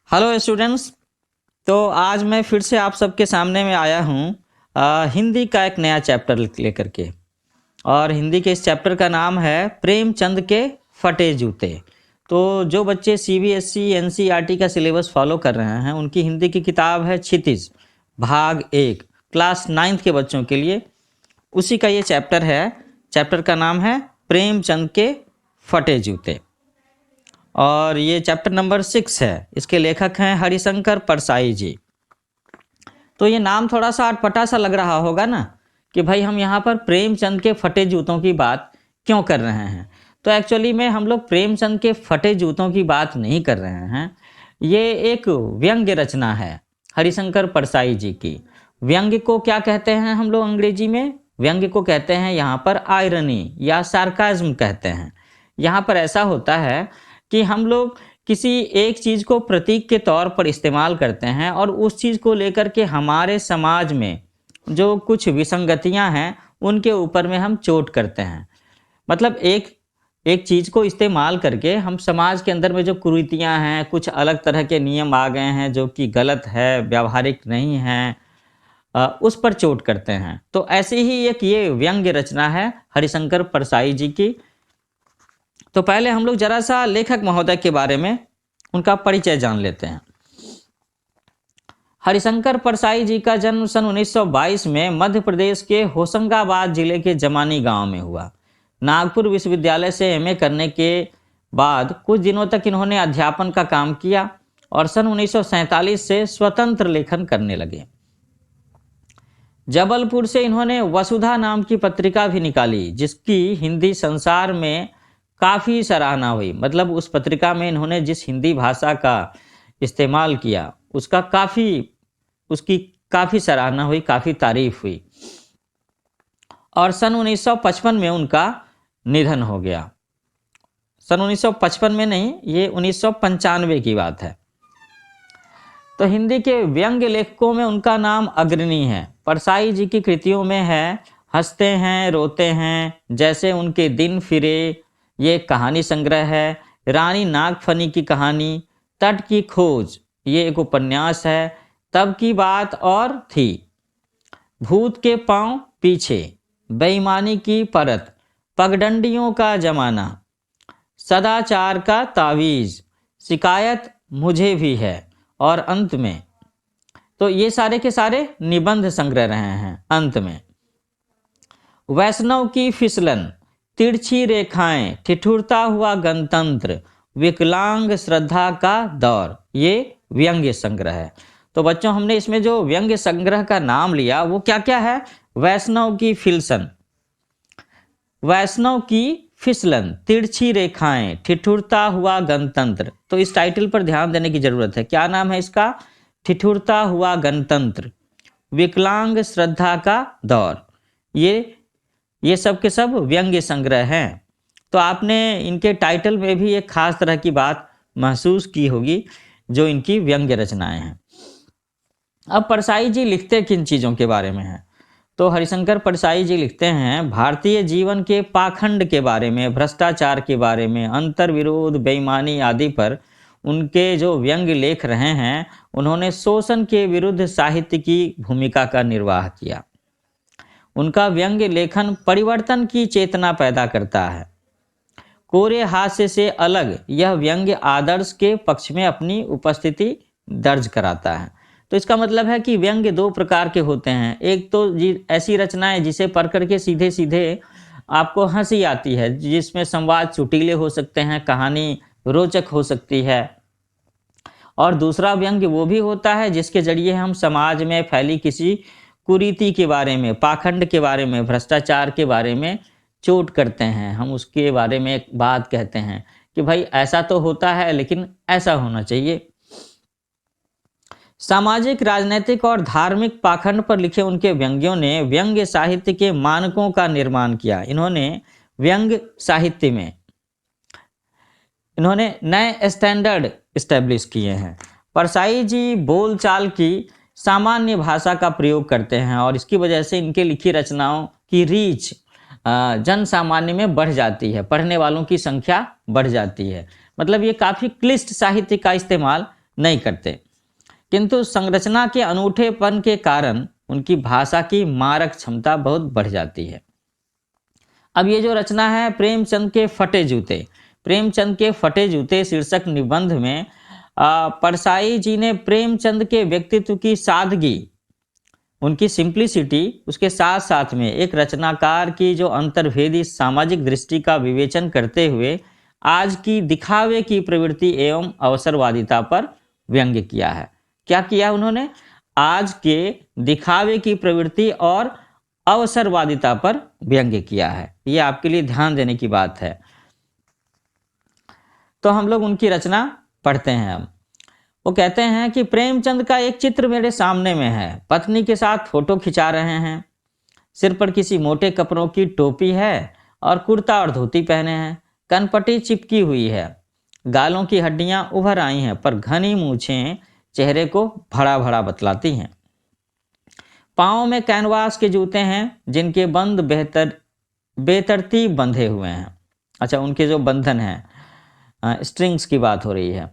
Hello students. तो आज मैं फिर से आप सबके सामने में आया हूँ हिंदी का एक नया चैप्टर लेकर के। और हिंदी के इस चैप्टर का नाम है प्रेमचंद के फटे जूते। तो जो बच्चे सीबीएसई एनसीईआरटी का सिलेबस फॉलो कर रहे हैं उनकी हिंदी की किताब है क्षितिज भाग 1 क्लास 9th के बच्चों के लिए उसी का ये चैप्टर है। चैप्टर का नाम है प्रेमचंद के फटे जूते और ये चैप्टर नंबर 6 है। इसके लेखक हैं हरिशंकर परसाई जी। तो ये नाम थोड़ा सा अटपटा सा लग रहा होगा ना कि भाई हम यहाँ पर प्रेमचंद के फटे जूतों की बात क्यों कर रहे हैं। तो एक्चुअली में हम लोग प्रेमचंद के फटे जूतों की बात नहीं कर रहे हैं। ये एक व्यंग्य रचना है हरिशंकर परसाई जी की। व्यंग्य को क्या कहते हैं हम लोग अंग्रेजी में? व्यंग्य को कहते हैं यहाँ पर आयरनी या सार्काज्म कहते हैं। यहाँ पर ऐसा होता है कि हम लोग किसी एक चीज़ को प्रतीक के तौर पर इस्तेमाल करते हैं और उस चीज़ को लेकर के हमारे समाज में जो कुछ विसंगतियां हैं उनके ऊपर में हम चोट करते हैं। मतलब एक एक चीज़ को इस्तेमाल करके हम समाज के अंदर में जो कुरीतियां हैं, कुछ अलग तरह के नियम आ गए हैं जो कि गलत है, व्यावहारिक नहीं है, उस पर चोट करते हैं। तो ऐसे ही एक ये व्यंग्य रचना है हरिशंकर परसाई जी की। तो पहले हम लोग जरा सा लेखक महोदय के बारे में उनका परिचय जान लेते हैं। हरिशंकर परसाई जी का जन्म सन 1922 में मध्य प्रदेश के होशंगाबाद जिले के जमानी गांव में हुआ। नागपुर विश्वविद्यालय से एमए करने के बाद कुछ दिनों तक इन्होंने अध्यापन का काम किया और सन 1947 से स्वतंत्र लेखन करने लगे। जबलपुर से इन्होंने वसुधा नाम की पत्रिका भी निकाली जिसकी हिंदी संसार में काफ़ी सराहना हुई। मतलब उस पत्रिका में इन्होंने जिस हिंदी भाषा का इस्तेमाल किया उसकी काफ़ी सराहना हुई, काफ़ी तारीफ हुई। और सन 1955 में उनका निधन हो गया। सन 1955 में नहीं, ये 1995 की बात है। तो हिंदी के व्यंग्य लेखकों में उनका नाम अग्रणी है। परसाई जी की कृतियों में है हंसते हैं रोते हैं, जैसे उनके दिन फिरे, ये कहानी संग्रह है। रानी नागफनी की कहानी, तट की खोज, ये एक उपन्यास है। तब की बात और थी, भूत के पांव पीछे, बेईमानी की परत, पगडंडियों का जमाना, सदाचार का तावीज, शिकायत मुझे भी है। और अंत में, तो ये सारे के सारे निबंध संग्रह रहे हैं। अंत में वैष्णव की फिसलन, तिरछी रेखाएं, ठिठुरता हुआ गणतंत्र, विकलांग श्रद्धा का दौर, ये व्यंग्य संग्रह है। तो बच्चों हमने इसमें जो व्यंग्य संग्रह का नाम लिया वो क्या क्या है? वैष्णव की फिसलन, वैष्णव की फिसलन, तिरछी रेखाएं, ठिठुरता हुआ गणतंत्र। तो इस टाइटल पर ध्यान देने की जरूरत है। क्या नाम है इसका? ठिठुरता हुआ गणतंत्र, विकलांग श्रद्धा का दौर। ये सब के सब व्यंग्य संग्रह हैं। तो आपने इनके टाइटल में भी एक खास तरह की बात महसूस की होगी जो इनकी व्यंग्य रचनाएं हैं। अब परसाई जी लिखते किन चीज़ों के बारे में हैं? तो हरिशंकर परसाई जी लिखते हैं भारतीय जीवन के पाखंड के बारे में, भ्रष्टाचार के बारे में, अंतर विरोध, बेईमानी आदि पर उनके जो व्यंग्य लेख रहे हैं उन्होंने शोषण के विरुद्ध साहित्य की भूमिका का निर्वाह किया। उनका व्यंग्य लेखन परिवर्तन की चेतना पैदा करता है। कोरे हास्य से अलग यह व्यंग्य आदर्श के पक्ष में अपनी उपस्थिति दर्ज कराता है। तो इसका मतलब है कि व्यंग्य दो प्रकार के होते हैं। एक तो ऐसी रचनाएं जिसे पढ़ करके सीधे सीधे आपको हंसी आती है, जिसमें संवाद चुटीले हो सकते हैं, कहानी रोचक हो सकती है। और दूसरा व्यंग्य वो भी होता है जिसके जरिए हम समाज में फैली किसी कुरीति के बारे में, पाखंड के बारे में, भ्रष्टाचार के बारे में चोट करते हैं। हम उसके बारे में एक बात कहते हैं कि भाई ऐसा तो होता है लेकिन ऐसा होना चाहिए। सामाजिक, राजनीतिक और धार्मिक पाखंड पर लिखे उनके व्यंग्यों ने व्यंग्य साहित्य के मानकों का निर्माण किया। इन्होंने व्यंग्य साहित्य में इन्होंने नए स्टैंडर्ड इस्टेब्लिश किए हैं। परसाई जी बोलचाल की सामान्य भाषा का प्रयोग करते हैं और इसकी वजह से इनके लिखी रचनाओं की रीच जन सामान्य में बढ़ जाती है, पढ़ने वालों की संख्या बढ़ जाती है। मतलब ये काफ़ी क्लिष्ट साहित्य का इस्तेमाल नहीं करते, किंतु संरचना के अनूठेपन के कारण उनकी भाषा की मारक क्षमता बहुत बढ़ जाती है। अब ये जो रचना है प्रेमचंद के फटे जूते, प्रेमचंद के फटे जूते शीर्षक निबंध में परसाई जी ने प्रेमचंद के व्यक्तित्व की सादगी, उनकी सिंप्लिसिटी, उसके साथ साथ में एक रचनाकार की जो अंतर्भेदी सामाजिक दृष्टि का विवेचन करते हुए आज की दिखावे की प्रवृत्ति एवं अवसरवादिता पर व्यंग्य किया है। क्या किया उन्होंने? आज के दिखावे की प्रवृत्ति और अवसरवादिता पर व्यंग्य किया है। ये आपके लिए ध्यान देने की बात है। तो हम लोग उनकी रचना पढ़ते हैं। अब वो कहते हैं कि प्रेमचंद का एक चित्र मेरे सामने में है। पत्नी के साथ फोटो खिंचा रहे हैं, सिर पर किसी मोटे कपड़ों की टोपी है और कुर्ता और धोती पहने हैं। कनपटी चिपकी हुई है, गालों की हड्डियां उभर आई हैं, पर घनी मूछें चेहरे को भड़ा भड़ा बतलाती हैं। पाँव में कैनवास के जूते हैं जिनके बंद बेतरतीब बंधे हुए हैं। अच्छा, उनके जो बंधन हैं, स्ट्रिंग्स की बात हो रही है।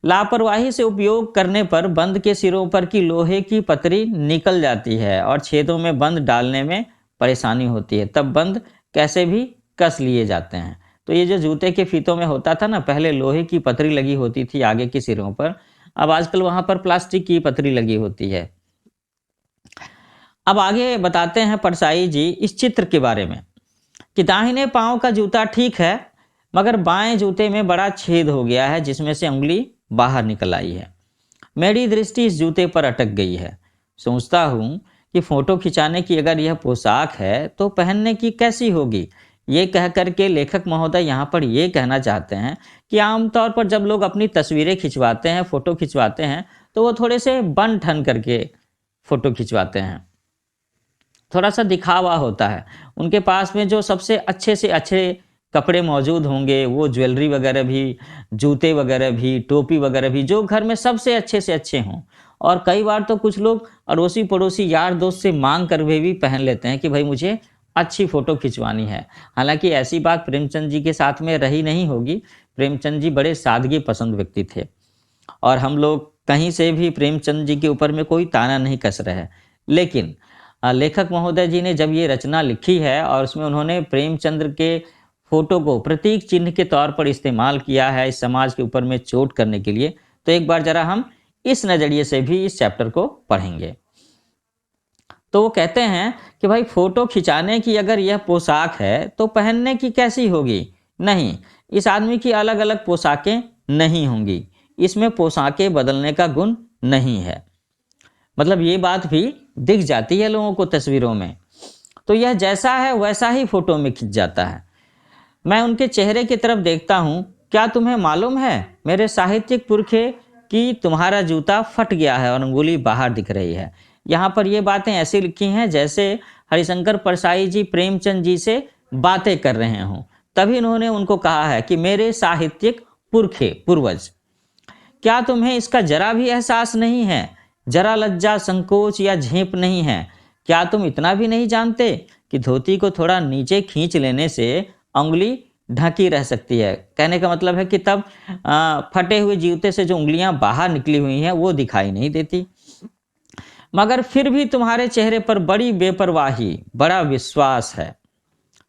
लापरवाही से उपयोग करने पर बंद के सिरों पर की लोहे की पतरी निकल जाती है और छेदों में बंद डालने में परेशानी होती है। तब बंद कैसे भी कस लिए जाते हैं। तो ये जो जूते के फीतों में होता था ना, पहले लोहे की पतरी लगी होती थी आगे के सिरों पर, अब आजकल वहां पर प्लास्टिक की पतरी लगी होती है। अब आगे बताते हैं परसाई जी इस चित्र के बारे में कि दाहिने पांव का जूता ठीक है, मगर बाएं जूते में बड़ा छेद हो गया है जिसमें से उंगली बाहर निकल आई है। मेरी दृष्टि इस जूते पर अटक गई है। सोचता हूँ कि फोटो खिंचाने की अगर यह पोशाक है तो पहनने की कैसी होगी। ये कह कर के लेखक महोदय यहाँ पर ये कहना चाहते हैं कि आमतौर पर जब लोग अपनी तस्वीरें खिंचवाते हैं, फोटो खिंचवाते हैं, तो वो थोड़े से बन ठन करके फोटो खिंचवाते हैं, थोड़ा सा दिखावा होता है। उनके पास में जो सबसे अच्छे से अच्छे कपड़े मौजूद होंगे, वो ज्वेलरी वगैरह भी, जूते वगैरह भी, टोपी वगैरह भी, जो घर में सबसे अच्छे से अच्छे हों। और कई बार तो कुछ लोग अड़ोसी पड़ोसी यार दोस्त से मांग कर भी पहन लेते हैं कि भाई मुझे अच्छी फ़ोटो खिंचवानी है। हालांकि ऐसी बात प्रेमचंद जी के साथ में रही नहीं होगी। प्रेमचंद जी बड़े सादगी पसंद व्यक्ति थे और हम लोग कहीं से भी प्रेमचंद जी के ऊपर में कोई ताना नहीं कस रहे हैं। लेकिन लेखक महोदय जी ने जब ये रचना लिखी है और उसमें उन्होंने प्रेमचंद के फोटो को प्रतीक चिन्ह के तौर पर इस्तेमाल किया है इस समाज के ऊपर में चोट करने के लिए, तो एक बार जरा हम इस नज़रिए से भी इस चैप्टर को पढ़ेंगे। तो वो कहते हैं कि भाई फोटो खिंचाने की अगर यह पोशाक है तो पहनने की कैसी होगी। नहीं, इस आदमी की अलग अलग पोशाकें नहीं होंगी, इसमें पोशाकें बदलने का गुण नहीं है। मतलब ये बात भी दिख जाती है लोगों को तस्वीरों में, तो यह जैसा है वैसा ही फोटो में खिंच जाता है। मैं उनके चेहरे की तरफ देखता हूँ। क्या तुम्हें मालूम है मेरे साहित्यिक पुरखे कि तुम्हारा जूता फट गया है और अंगुली बाहर दिख रही है। यहाँ पर ये बातें ऐसी लिखी हैं जैसे हरिशंकर परसाई जी प्रेमचंद जी से बातें कर रहे हों। तभी उन्होंने उनको कहा है कि मेरे साहित्यिक पुरखे, पूर्वज। क्या तुम्हें इसका जरा भी एहसास नहीं है, जरा लज्जा, संकोच या झेप नहीं है? क्या तुम इतना भी नहीं जानते कि धोती को थोड़ा नीचे खींच लेने से उंगली ढकी रह सकती है? कहने का मतलब है कि तब फटे हुए जूते से जो उंगलियां बाहर निकली हुई हैं वो दिखाई नहीं देती। मगर फिर भी तुम्हारे चेहरे पर बड़ी बेपरवाही, बड़ा विश्वास है।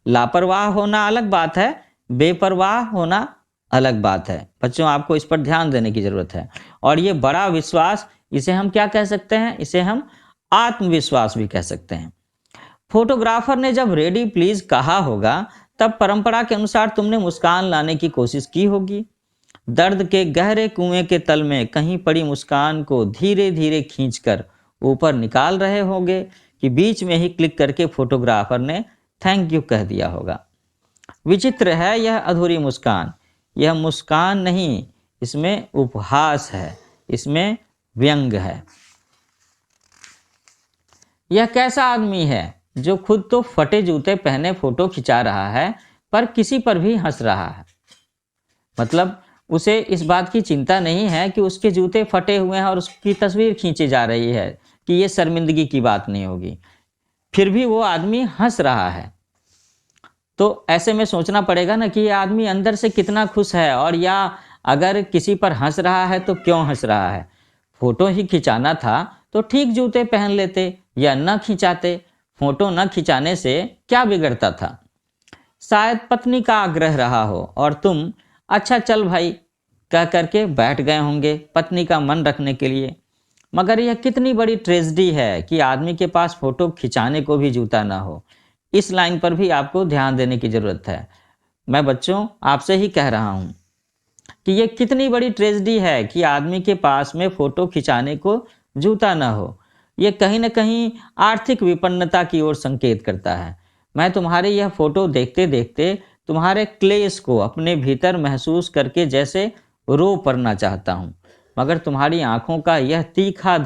लापरवाह होना अलग बात है, बेपरवाह होना अलग बात है। बच्चों, आपको इस पर ध्यान देने की जरूरत है। और ये बड़ा विश्वास, इसे हम क्या कह सकते हैं? इसे हम आत्मविश्वास भी कह सकते हैं। फोटोग्राफर ने जब रेडी प्लीज कहा होगा तब परंपरा के अनुसार तुमने मुस्कान लाने की कोशिश की होगी। दर्द के गहरे कुएं के तल में कहीं पड़ी मुस्कान को धीरे धीरे खींचकर ऊपर निकाल रहे होंगे कि बीच में ही क्लिक करके फोटोग्राफर ने थैंक यू कह दिया होगा। विचित्र है यह अधूरी मुस्कान। यह मुस्कान नहीं, इसमें उपहास है, इसमें व्यंग है। यह कैसा आदमी है जो खुद तो फटे जूते पहने फोटो खिंचा रहा है पर किसी पर भी हंस रहा है। मतलब उसे इस बात की चिंता नहीं है कि उसके जूते फटे हुए हैं और उसकी तस्वीर खींची जा रही है, कि ये शर्मिंदगी की बात नहीं होगी, फिर भी वो आदमी हंस रहा है। तो ऐसे में सोचना पड़ेगा ना कि ये आदमी अंदर से कितना खुश है, और या अगर किसी पर हंस रहा है तो क्यों हंस रहा है? फोटो ही खिंचाना था तो ठीक जूते पहन लेते या न खिंचाते। फोटो न खिंचाने से क्या बिगड़ता था? शायद पत्नी का आग्रह रहा हो और तुम अच्छा चल भाई कह करके बैठ गए होंगे पत्नी का मन रखने के लिए। मगर यह कितनी बड़ी ट्रेजेडी है कि आदमी के पास फोटो खिंचाने को भी जूता ना हो। इस लाइन पर भी आपको ध्यान देने की जरूरत है। मैं बच्चों आपसे ही कह रहा हूँ कि ये कितनी बड़ी ट्रेजेडी है कि आदमी के पास में फोटो खिंचाने को जूता ना हो। ये कहीं ना कहीं आर्थिक विपन्नता की ओर संकेत करता है। मैं तुम्हारे यह फोटो देखते देखते तुम्हारे क्लेश को अपने भीतर महसूस करके जैसे रो पड़ना चाहता हूँ, मगर तुम्हारी आंखों का यह तीखा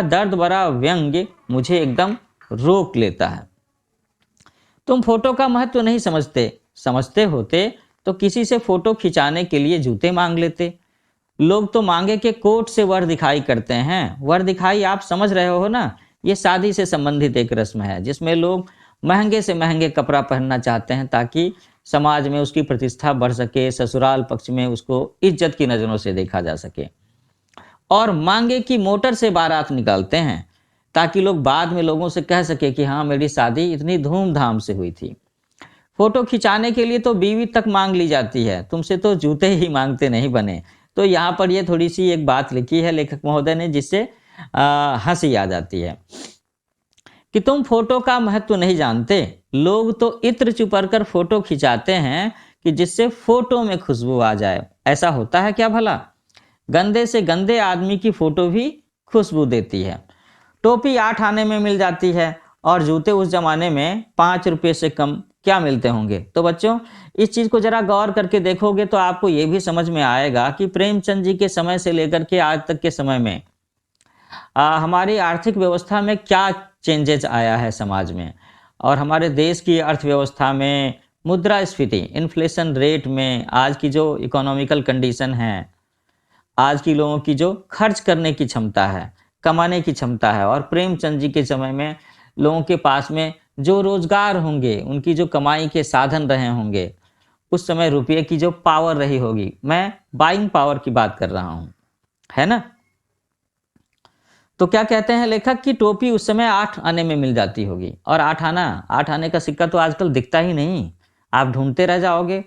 दर्द भरा व्यंग्य मुझे एकदम रोक लेता है। तुम फोटो का महत्व नहीं समझते होते तो किसी से फोटो खिंचाने के लिए जूते मांग लेते। लोग तो मांगे के कोट से वर दिखाई करते हैं। वर दिखाई आप समझ रहे हो ना? ये शादी से संबंधित एक रस्म है जिसमें लोग महंगे से महंगे कपड़ा पहनना चाहते हैं ताकि समाज में उसकी प्रतिष्ठा बढ़ सके, ससुराल पक्ष में उसको इज्जत की नज़रों से देखा जा सके। और मांगे की मोटर से बारात निकालते हैं ताकि लोग बाद में लोगों से कह सके कि हाँ मेरी शादी इतनी धूमधाम से हुई थी। फोटो खिंचाने के लिए तो बीवी तक मांग ली जाती है, तुमसे तो जूते ही मांगते नहीं बने। तो यहाँ पर ये थोड़ी सी एक बात लिखी है लेखक महोदय ने जिससे हंसी आ जाती है कि तुम फोटो का महत्व नहीं जानते। लोग तो इत्र चुपर कर फोटो खिंचाते हैं कि जिससे फोटो में खुशबू आ जाए। ऐसा होता है क्या भला? गंदे से गंदे आदमी की फोटो भी खुशबू देती है। टोपी 8 आने में मिल जाती है और जूते उस जमाने में 5 रुपये से कम क्या मिलते होंगे। तो बच्चों इस चीज़ को जरा गौर करके देखोगे तो आपको ये भी समझ में आएगा कि प्रेमचंद जी के समय से लेकर के आज तक के समय में हमारी आर्थिक व्यवस्था में क्या चेंजेस आया है समाज में, और हमारे देश की अर्थव्यवस्था में, मुद्रास्फीति इन्फ्लेशन रेट में, आज की जो इकोनॉमिकल कंडीशन है, आज की लोगों की जो खर्च करने की क्षमता है, कमाने की क्षमता है, और प्रेमचंद जी के समय में लोगों के पास में जो रोजगार होंगे, उनकी जो कमाई के साधन रहे होंगे, उस समय रुपये की जो पावर रही होगी, मैं बाइंग पावर की बात कर रहा हूँ, है ना? तो क्या कहते हैं लेखक की टोपी उस समय 8 आने में मिल जाती होगी। और 8 आने का सिक्का तो आजकल दिखता ही नहीं, आप ढूंढते रह जाओगे।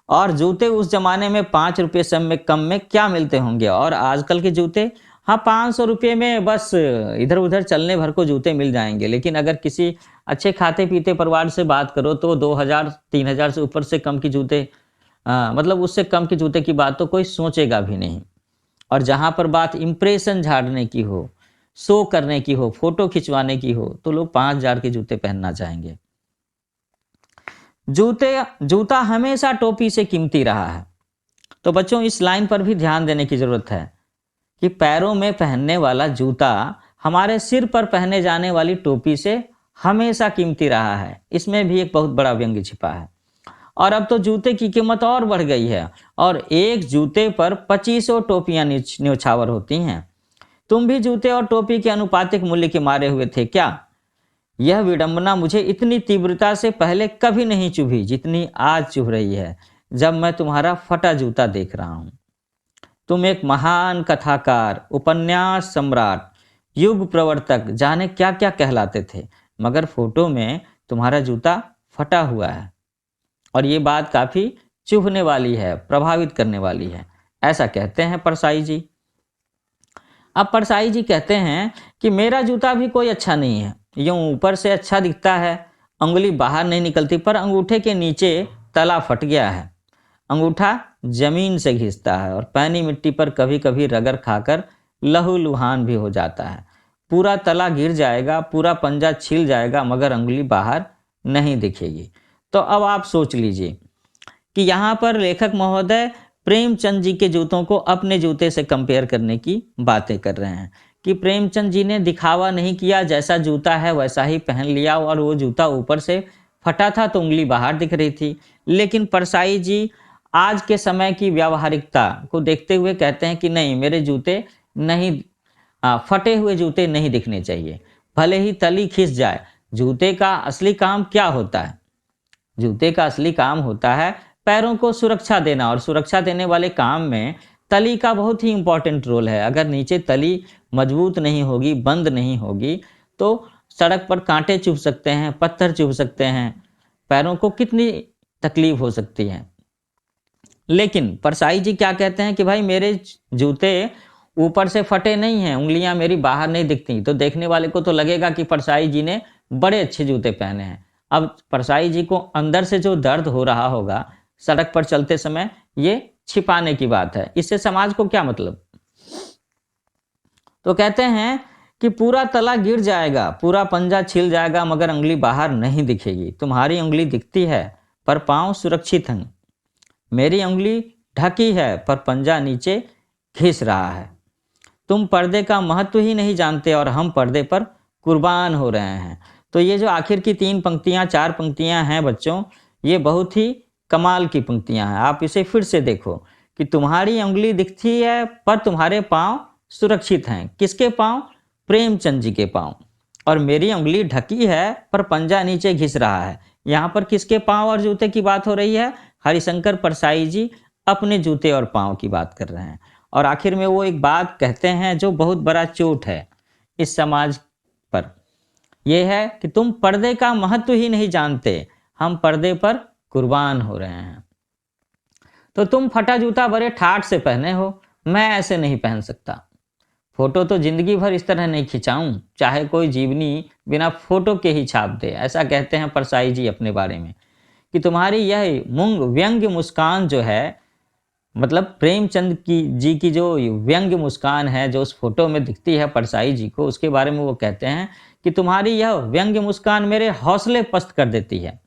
और जूते उस जमाने में 5 रुपये से में कम में क्या मिलते होंगे, और आजकल के जूते हाँ 500 रुपये में बस इधर उधर चलने भर को जूते मिल जाएंगे। लेकिन अगर किसी अच्छे खाते पीते परिवार से बात करो तो 2000-3000 से ऊपर से कम की जूते मतलब उससे कम के जूते की बात तो कोई सोचेगा भी नहीं। और जहाँ पर बात इम्प्रेशन झाड़ने की हो, शो करने की हो, फोटो खिंचवाने की हो, तो लोग 5000 के जूते पहनना चाहेंगे। जूता हमेशा टोपी से कीमती रहा है। तो बच्चों इस लाइन पर भी ध्यान देने की जरूरत है कि पैरों में पहनने वाला जूता हमारे सिर पर पहने जाने वाली टोपी से हमेशा कीमती रहा है। इसमें भी एक बहुत बड़ा व्यंग्य छिपा है। और अब तो जूते की कीमत और बढ़ गई है और एक जूते पर 2500 टोपियां न्यौछावर होती हैं। तुम भी जूते और टोपी के अनुपातिक मूल्य के मारे हुए थे क्या? यह विडंबना मुझे इतनी तीव्रता से पहले कभी नहीं चुभी जितनी आज चुभ रही है जब मैं तुम्हारा फटा जूता देख रहा हूं। तुम एक महान कथाकार, उपन्यास सम्राट, युग प्रवर्तक, जाने क्या क्या कहलाते थे, मगर फोटो में तुम्हारा जूता फटा हुआ है। और ये बात काफी चुभने वाली है, प्रभावित करने वाली है, ऐसा कहते हैं परसाई जी। अब परसाई जी कहते हैं कि मेरा जूता भी कोई अच्छा नहीं है। यूं ऊपर से अच्छा दिखता है, अंगुली बाहर नहीं निकलती, पर अंगूठे के नीचे तला फट गया है। अंगूठा जमीन से घिसता है और पैनी मिट्टी पर कभी कभी रगड़ खाकर लहूलुहान भी हो जाता है। पूरा तला गिर जाएगा, पूरा पंजा छिल जाएगा, मगर अंगुली बाहर नहीं दिखेगी। तो अब आप सोच लीजिए कि यहाँ पर लेखक महोदय प्रेमचंद जी के जूतों को अपने जूते से कंपेयर करने की बातें कर रहे हैं कि प्रेमचंद जी ने दिखावा नहीं किया, जैसा जूता है वैसा ही पहन लिया, और वो जूता ऊपर से फटा था तो उंगली बाहर दिख रही थी। लेकिन परसाई जी आज के समय की व्यावहारिकता को देखते हुए कहते हैं कि नहीं, मेरे जूते नहीं, फटे हुए जूते नहीं दिखने चाहिए, भले ही तली खिस जाए। जूते का असली काम क्या होता है? जूते का असली काम होता है पैरों को सुरक्षा देना, और सुरक्षा देने वाले काम में तली का बहुत ही इम्पोर्टेंट रोल है। अगर नीचे तली मजबूत नहीं होगी, बंद नहीं होगी, तो सड़क पर कांटे चुभ सकते हैं, पत्थर चुभ सकते हैं, पैरों को कितनी तकलीफ हो सकती है। लेकिन परसाई जी क्या कहते हैं कि भाई मेरे जूते ऊपर से फटे नहीं हैं, उंगलियां मेरी बाहर नहीं दिखती, तो देखने वाले को तो लगेगा कि परसाई जी ने बड़े अच्छे जूते पहने हैं। अब परसाई जी को अंदर से जो दर्द हो रहा होगा सड़क पर चलते समय, ये छिपाने की बात है। इससे समाज को क्या मतलब? तो कहते हैं कि पूरा तला गिर जाएगा, पूरा पंजा छिल जाएगा, मगर उंगली बाहर नहीं दिखेगी। तुम्हारी उंगली दिखती है पर पांव सुरक्षित हैं। मेरी उंगली ढकी है पर पंजा नीचे घिस रहा है। तुम पर्दे का महत्व ही नहीं जानते और हम पर्दे पर कुर्बान हो रहे हैं। तो ये जो आखिर की 3 पंक्तियां 4 पंक्तियां हैं बच्चों, ये बहुत ही कमाल की पंक्तियां हैं। आप इसे फिर से देखो कि तुम्हारी उंगली दिखती है पर तुम्हारे पांव सुरक्षित हैं। किसके पांव? प्रेमचंद जी के पांव। और मेरी उंगली ढकी है पर पंजा नीचे घिस रहा है। यहाँ पर किसके पांव और जूते की बात हो रही है? हरिशंकर परसाई जी अपने जूते और पांव की बात कर रहे हैं। और आखिर में वो एक बात कहते हैं जो बहुत बड़ा चोट है इस समाज पर। यह है कि तुम पर्दे का महत्व ही नहीं जानते, हम पर्दे पर कुर्बान हो रहे हैं। तो तुम फटा जूता बड़े ठाठ से पहने हो, मैं ऐसे नहीं पहन सकता। फोटो तो जिंदगी भर इस तरह नहीं खिंचाऊं, चाहे कोई जीवनी बिना फोटो के ही छाप दे। ऐसा कहते हैं परसाई जी अपने बारे में कि तुम्हारी यह मूंग व्यंग्य मुस्कान जो है, मतलब प्रेमचंद जी की जो व्यंग्य मुस्कान है जो उस फोटो में दिखती है परसाई जी को, उसके बारे में वो कहते हैं कि तुम्हारी यह व्यंग्य मुस्कान मेरे हौसले पस्त कर देती है।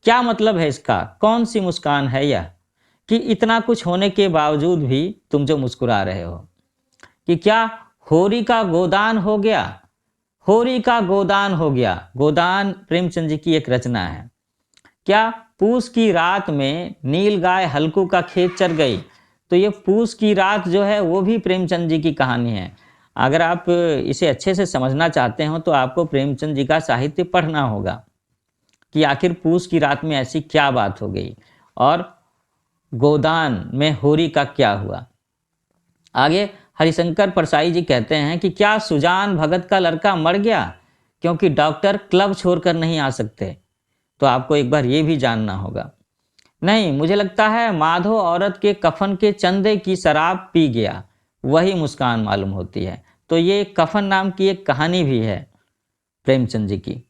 क्या मतलब है इसका? कौन सी मुस्कान है यह कि इतना कुछ होने के बावजूद भी तुम जो मुस्कुरा रहे हो? कि क्या होरी का गोदान हो गया? होरी का गोदान हो गया। गोदान प्रेमचंद जी की एक रचना है। क्या पूस की रात में नील गाय हल्कू का खेत चर गई? तो ये पूस की रात जो है वो भी प्रेमचंद जी की कहानी है। अगर आप इसे अच्छे से समझना चाहते हो तो आपको प्रेमचंद जी का साहित्य पढ़ना होगा कि आखिर पूस की रात में ऐसी क्या बात हो गई और गोदान में होरी का क्या हुआ। आगे हरिशंकर परसाई जी कहते हैं कि क्या सुजान भगत का लड़का मर गया क्योंकि डॉक्टर क्लब छोड़कर नहीं आ सकते? तो आपको एक बार ये भी जानना होगा। नहीं, मुझे लगता है माधो औरत के कफन के चंदे की शराब पी गया, वही मुस्कान मालूम होती है। तो ये कफन नाम की एक कहानी भी है प्रेमचंद जी की।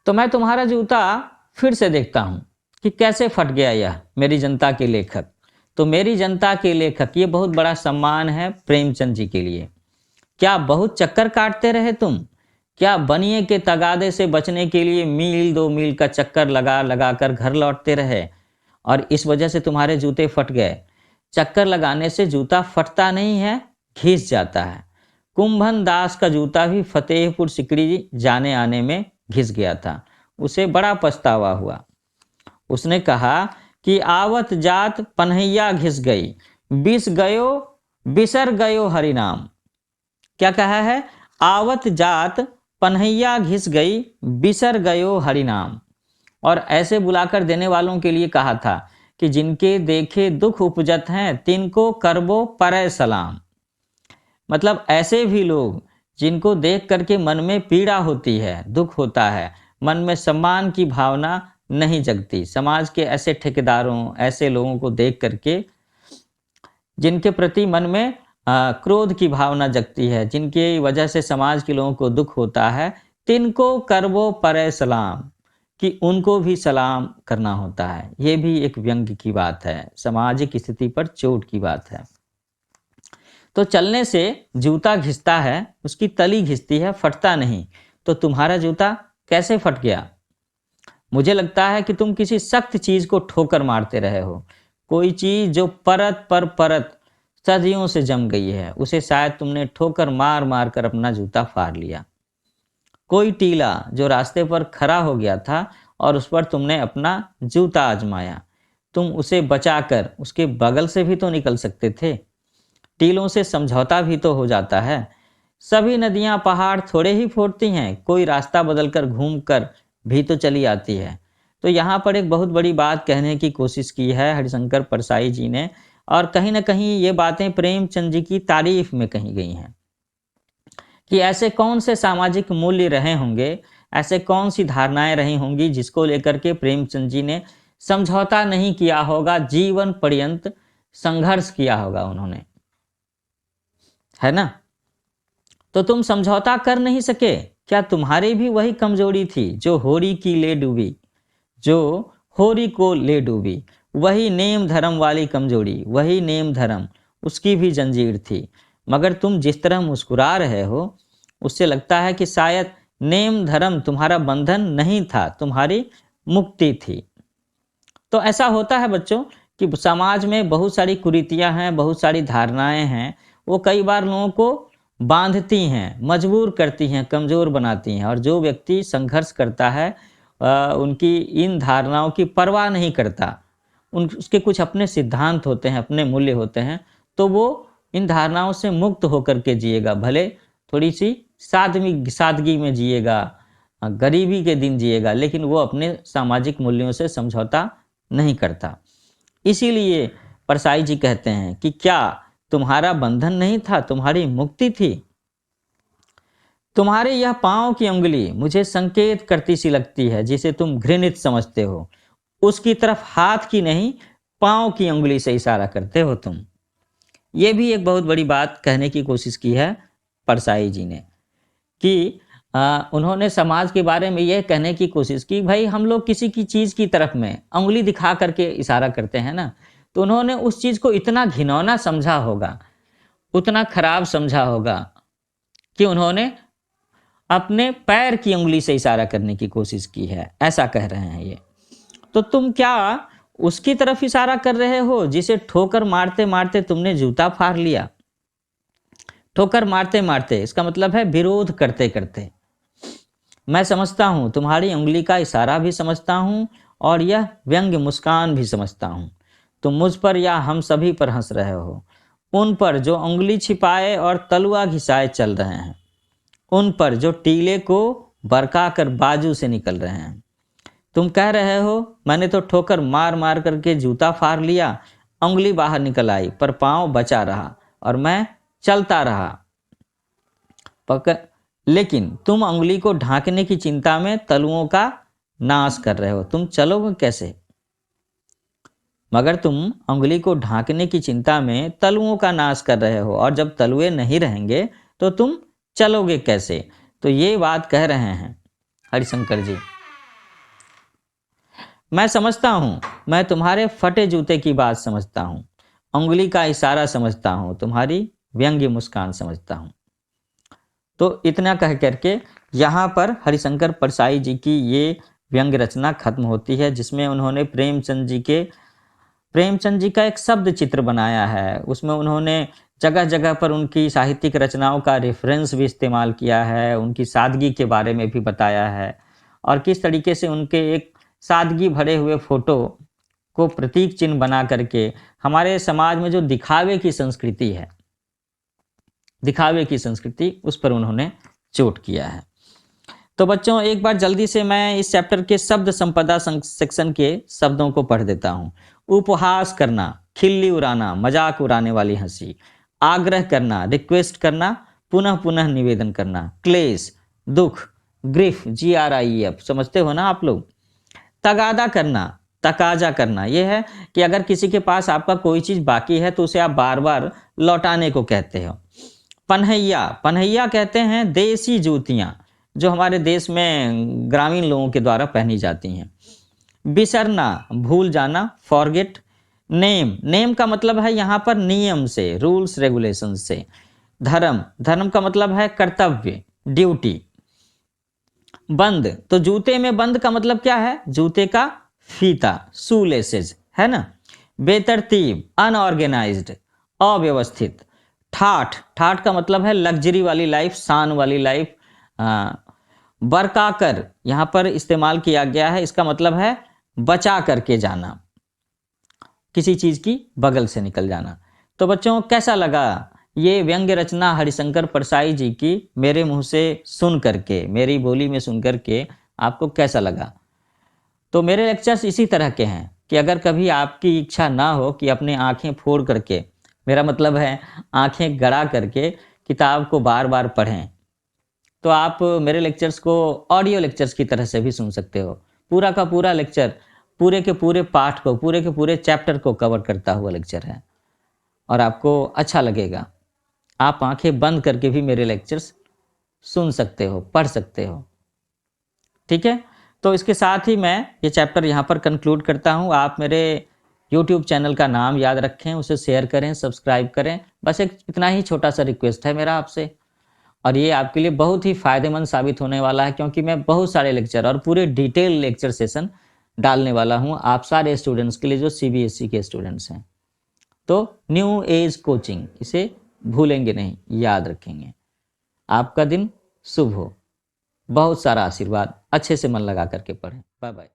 तो मैं तुम्हारा जूता फिर से देखता हूं कि कैसे फट गया यह, मेरी जनता के लेखक। तो मेरी जनता के लेखक, ये बहुत बड़ा सम्मान है प्रेमचंद जी के लिए। क्या बहुत चक्कर काटते रहे तुम? क्या बनिए के तगादे से बचने के लिए मील 2 मील का चक्कर लगा लगा कर घर लौटते रहे और इस वजह से तुम्हारे जूते फट गए? चक्कर लगाने से जूता फटता नहीं है, घिस जाता है। कुंभन दास का जूता भी फतेहपुर सिकड़ी जाने आने में घिस गया था, उसे बड़ा पछतावा हुआ। उसने कहा कि आवत जात पन्हैया घिस गई, बिस गयो बिसर गयो हरिनाम। क्या कहा है? आवत जात पन्हैया घिस गई, बिसर गयो हरिनाम। और ऐसे बुलाकर देने वालों के लिए कहा था कि जिनके देखे दुख उपजत हैं तिनको करबो परै सलाम। मतलब ऐसे भी लोग जिनको देख करके मन में पीड़ा होती है, दुख होता है, मन में सम्मान की भावना नहीं जगती, समाज के ऐसे ठेकेदारों, ऐसे लोगों को देख करके जिनके प्रति मन में क्रोध की भावना जगती है, जिनकी वजह से समाज के लोगों को दुख होता है, तिनको करबो परै सलाम, कि उनको भी सलाम करना होता है। ये भी एक व्यंग्य की बात है, सामाजिक स्थिति पर चोट की बात है। तो चलने से जूता घिसता है, उसकी तली घिसती है, फटता नहीं। तो तुम्हारा जूता कैसे फट गया? मुझे लगता है कि तुम किसी सख्त चीज को ठोकर मारते रहे हो। कोई चीज जो परत पर परत सदियों से जम गई है, उसे शायद तुमने ठोकर मार मार कर अपना जूता फाड़ लिया। कोई टीला जो रास्ते पर खड़ा हो गया था और उस पर तुमने अपना जूता आजमाया, तुम उसे बचाकर उसके बगल से भी तो निकल सकते थे। टीलों से समझौता भी तो हो जाता है। सभी नदियां पहाड़ थोड़े ही फोड़ती हैं, कोई रास्ता बदलकर घूमकर भी तो चली आती है। तो यहाँ पर एक बहुत बड़ी बात कहने की कोशिश की है हरिशंकर परसाई जी ने, और कहीं ना कहीं ये बातें प्रेमचंद जी की तारीफ में कही गई हैं कि ऐसे कौन से सामाजिक मूल्य रहे होंगे, ऐसे कौन सी धारणाएं रही होंगी जिसको लेकर के प्रेमचंद जी ने समझौता नहीं किया होगा, जीवन पर्यंत संघर्ष किया होगा उन्होंने, है ना। तो तुम समझौता कर नहीं सके, क्या तुम्हारी भी वही कमजोरी थी जो होरी की ले डूबी, जो होरी को ले डूबी, वही नेम धर्म वाली कमजोरी, वही नेम धर्म, उसकी भी जंजीर थी। मगर तुम जिस तरह मुस्कुरा रहे हो उससे लगता है कि शायद नेम धर्म तुम्हारा बंधन नहीं था, तुम्हारी मुक्ति थी। तो ऐसा होता है बच्चों कि समाज में बहुत सारी कुरीतियां हैं, बहुत सारी धारणाएं हैं, वो कई बार लोगों को बांधती हैं, मजबूर करती हैं, कमज़ोर बनाती हैं। और जो व्यक्ति संघर्ष करता है, उनकी इन धारणाओं की परवाह नहीं करता, उसके कुछ अपने सिद्धांत होते हैं, अपने मूल्य होते हैं, तो वो इन धारणाओं से मुक्त होकर के जिएगा। भले थोड़ी सी सादगी में जिएगा, गरीबी के दिन जिएगा, लेकिन वो अपने सामाजिक मूल्यों से समझौता नहीं करता। इसीलिए परसाई जी कहते हैं कि क्या तुम्हारा बंधन नहीं था, तुम्हारी मुक्ति थी। तुम्हारे यह पांव की उंगली मुझे संकेत करती सी लगती है, जिसे तुम घृणित समझते हो, उसकी तरफ हाथ की नहीं पांव की उंगली से इशारा करते हो तुम। ये भी एक बहुत बड़ी बात कहने की कोशिश की है परसाई जी ने कि उन्होंने समाज के बारे में यह कहने की कोशिश की, भाई हम लोग किसी की चीज़ की तरफ में उंगली दिखा करके इशारा करते हैं ना, तो उन्होंने उस चीज़ को इतना घिनौना समझा होगा, उतना खराब समझा होगा कि उन्होंने अपने पैर की उंगली से इशारा करने की कोशिश की है, ऐसा कह रहे हैं ये। तो तुम क्या उसकी तरफ इशारा कर रहे हो जिसे ठोकर मारते मारते तुमने जूता फाड़ लिया? ठोकर मारते मारते इसका मतलब है विरोध करते करते। मैं समझता हूँ, तुम्हारी उंगली का इशारा भी समझता हूँ और यह व्यंग्य मुस्कान भी समझता हूँ। तुम मुझ पर या हम सभी पर हंस रहे हो, उन पर जो उंगली छिपाए और तलुआ घिसाए चल रहे हैं, उन पर जो टीले को बरका कर बाजू से निकल रहे हैं। तुम कह रहे हो मैंने तो ठोकर मार मार करके जूता फाड़ लिया, उंगली बाहर निकल आई पर पाँव बचा रहा और मैं चलता रहा। लेकिन तुम उंगली को ढांकने की चिंता में तलुओं का नाश कर रहे हो, तुम चलोगे कैसे? मगर तुम उंगली को ढांकने की चिंता में तलुओं का नाश कर रहे हो, और जब तलुए नहीं रहेंगे तो तुम चलोगे कैसे? तो ये बात कह रहे हैं हरिशंकर जी। मैं समझता हूँ, मैं तुम्हारे फटे जूते की बात समझता हूँ, उंगली का इशारा समझता हूँ, तुम्हारी व्यंग्य मुस्कान समझता हूँ। तो इतना कह करके यहाँ पर हरिशंकर परसाई जी की ये व्यंग्य रचना खत्म होती है, जिसमें उन्होंने प्रेमचंद जी का एक शब्द चित्र बनाया है। उसमें उन्होंने जगह जगह पर उनकी साहित्यिक रचनाओं का रेफरेंस भी इस्तेमाल किया है, उनकी सादगी के बारे में भी बताया है, और किस तरीके से उनके एक सादगी भरे हुए फोटो को प्रतीक चिन्ह बना करके हमारे समाज में जो दिखावे की संस्कृति है, दिखावे की संस्कृति, उस पर उन्होंने चोट किया है। तो बच्चों एक बार जल्दी से मैं इस चैप्टर के शब्द संपदा सेक्शन के शब्दों को पढ़ देता हूँ। उपहास करना, खिल्ली उड़ाना, मजाक उड़ाने वाली हंसी, आग्रह करना, रिक्वेस्ट करना, पुनः पुनः निवेदन करना, क्लेश, दुख, ग्रिफ, GRIF समझते हो ना आप लोग। तगादा करना, तकाजा करना, यह है कि अगर किसी के पास आपका कोई चीज़ बाकी है तो उसे आप बार बार लौटाने को कहते हो। पनहैया, पनहैया कहते हैं देसी जूतियाँ जो हमारे देश में ग्रामीण लोगों के द्वारा पहनी जाती हैं। बिसरना, भूल जाना, फॉरगेट। नेम, नेम का मतलब है यहाँ पर नियम से, रूल्स रेगुलेशन से। धर्म, धर्म का मतलब है कर्तव्य, ड्यूटी। बंद, तो जूते में बंद का मतलब क्या है? जूते का फीता, शू लेसेज, है ना। बेतरतीब, अनऑर्गेनाइज्ड, अव्यवस्थित। ठाठ, ठाठ का मतलब है लग्जरी वाली लाइफ, शान वाली लाइफ। बरकाकर यहाँ पर इस्तेमाल किया गया है, इसका मतलब है बचा करके जाना, किसी चीज की बगल से निकल जाना। तो बच्चों कैसा लगा ये व्यंग्य रचना हरिशंकर परसाई जी की, मेरे मुंह से सुन करके, मेरी बोली में सुन करके आपको कैसा लगा? तो मेरे लेक्चर्स इसी तरह के हैं कि अगर कभी आपकी इच्छा ना हो कि अपने आँखें फोड़ करके, मेरा मतलब है आँखें गड़ा करके किताब को बार-बार पढ़ें, तो आप मेरे लेक्चर्स को ऑडियो लेक्चर्स की तरह से भी सुन सकते हो। पूरा का पूरा लेक्चर, पूरे के पूरे पाठ को, पूरे के पूरे चैप्टर को कवर करता हुआ लेक्चर है और आपको अच्छा लगेगा। आप आँखें बंद करके भी मेरे लेक्चर्स सुन सकते हो, पढ़ सकते हो। ठीक है? तो इसके साथ ही मैं ये चैप्टर यहाँ पर कंक्लूड करता हूँ। आप मेरे यूट्यूब चैनल का नाम याद रखें, उसे शेयर करें, सब्सक्राइब करें। बस एक इतना ही छोटा-सा रिक्वेस्ट है मेरा आपसे और ये आपके लिए बहुत ही फ़ायदेमंद साबित होने वाला है क्योंकि मैं बहुत सारे लेक्चर और पूरे डिटेल लेक्चर सेशन डालने वाला हूँ आप सारे स्टूडेंट्स के लिए जो सीबीएसई के स्टूडेंट्स हैं। तो न्यू एज कोचिंग, इसे भूलेंगे नहीं, याद रखेंगे। आपका दिन शुभ हो। बहुत सारा आशीर्वाद, अच्छे से मन लगा करके पढ़ें। Bye bye.